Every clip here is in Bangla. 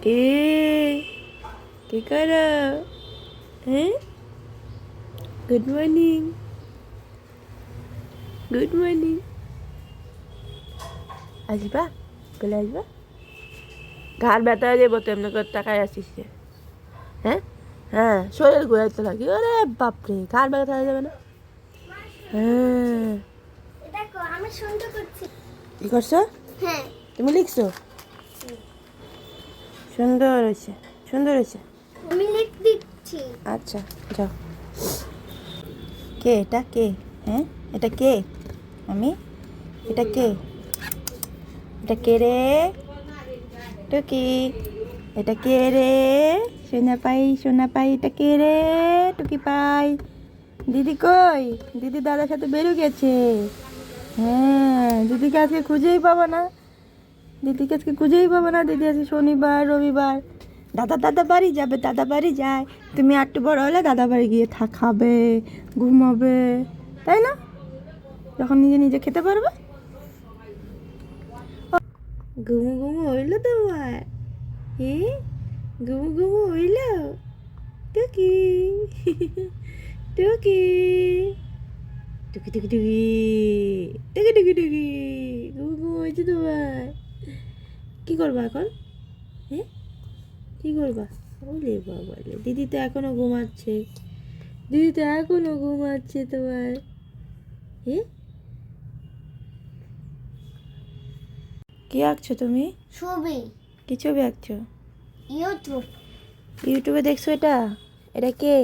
কে কে করো? হ্যাঁ, গুড মর্নিং, গুড মর্নিং। আসবা, চলে আসবা। ঘাড় ব্যথা হয়ে যাবো তো এমনি করে টাকায় আসিস যে। হ্যাঁ হ্যাঁ, শরীর ঘুরাইতে লাগে। আরে বাপরে, ঘাড় ব্যথা হয়ে যাবে না? হ্যাঁ। আমি সুন্দর করছি। কি করছো? হ্যাঁ, তুমি লিখছো? সুন্দর হয়েছে, সুন্দর হয়েছে। আমি লিখ দিচ্ছি। আচ্ছা, যাও। কে এটা? কে? হ্যাঁ, এটা কে? আমি? এটা কে? এটা কে রে? টুকি, এটা কে রে? সোনা পাই, এটা কে রে? টুকি পাই। দিদি কই? দিদি দাদার সাথে বেরো গেছে। হ্যাঁ, দিদিকে আজকে খুঁজেই পাবো না। দিদিকে আজকে খুঁজেই পাবো না। দিদি আজকে শনিবার রবিবার দাদা বাড়ি যাবে, দাদা বাড়ি যায়। তুমি একটু বড় হলে দাদা বাড়ি গিয়ে খাবে, ঘুমাবে, তাই না? যখন নিজে নিজে খেতে পারবে। ঘুমু ঘুমু হইলো তোমার? হ্যাঁ, ঘুমু ঘুমু হইলো? টুকি টুকি টুকি টুকি টুকি টুকি টুকি টুকি, ঘুমু ঘুমু হয়েছে তোমার? কি করবা এখন? হ্যাঁ, কি করবা? ওলে বাবা রে, দিদি তো এখনো ঘুমাচ্ছে। দিদি তো এখনো ঘুমাচ্ছে তোমার। হ্যাঁ, কি আঁকছো তুমি? ছবি। কি ছবি আঁকছো? ইউটিউব। ইউটিউবে দেখছো এটা? এটা কে?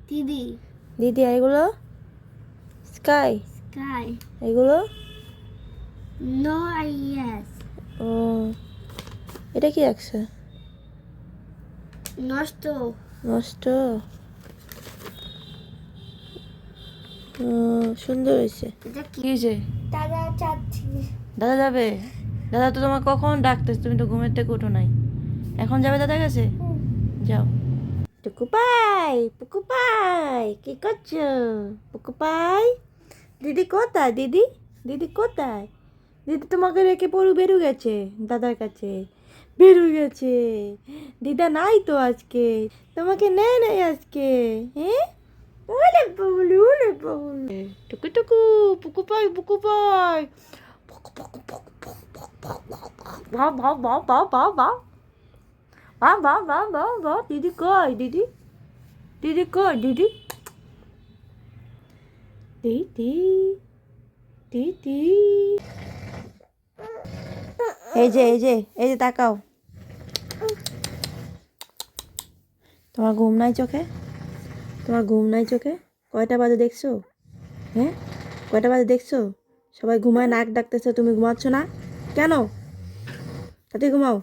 দিদি। দিদি। আর এগুলো? স্কাই। স্কাই। এগুলো? নো আইএস। ও, এটা কি আঁকছো? নষ্ট। নষ্ট। ও, সুন্দর হয়েছে। এটা কি? কি হয়েছে? দাদা চাচ্ছি। দাদা যাবে? দাদা তো তোমাকে কখন ডাকতেছে, তুমি তো ঘুমের থেকে ওঠো নাই। এখন যাবে দাদার কাছে? যাও। টুকু পাই, পুকু পাই, কি করছো? পুকু পাই, দিদি কোথায়? দিদি, দিদি কোথায়? দিদি তোমাকে রেখে পড়ু বেরু গেছে দাদার কাছে। বেরু গেছে। দিদা নাই তো আজকে, তোমাকে নেয় নাই আজকে। হ্যাঁ, ওলে বাবুলে, ওলে বাবুলে। টুকু টুকু, পুকু পাই, পুকু পাই। পুকু পুকু পুকু পুকু পুকু পুকু। ভাও ভাও ভাও ভাও ভাও ভাও ভাও ভাও ভাও ভাও ভাও। দিদি কই? দিদি, দিদি কই? দিদি, দিদি, দিদি। এই যে এই যে এই যে তাকাও। তোমার ঘুম নাই চোখে? তোমার ঘুম নাই চোখে? কয়টা বাজে দেখছো? হ্যাঁ, কয়টা বাজে দেখছো? সবাই ঘুমায়, নাক ডাকতেছে, তুমি ঘুমাচ্ছ না কেন? তাতে ঘুমাও।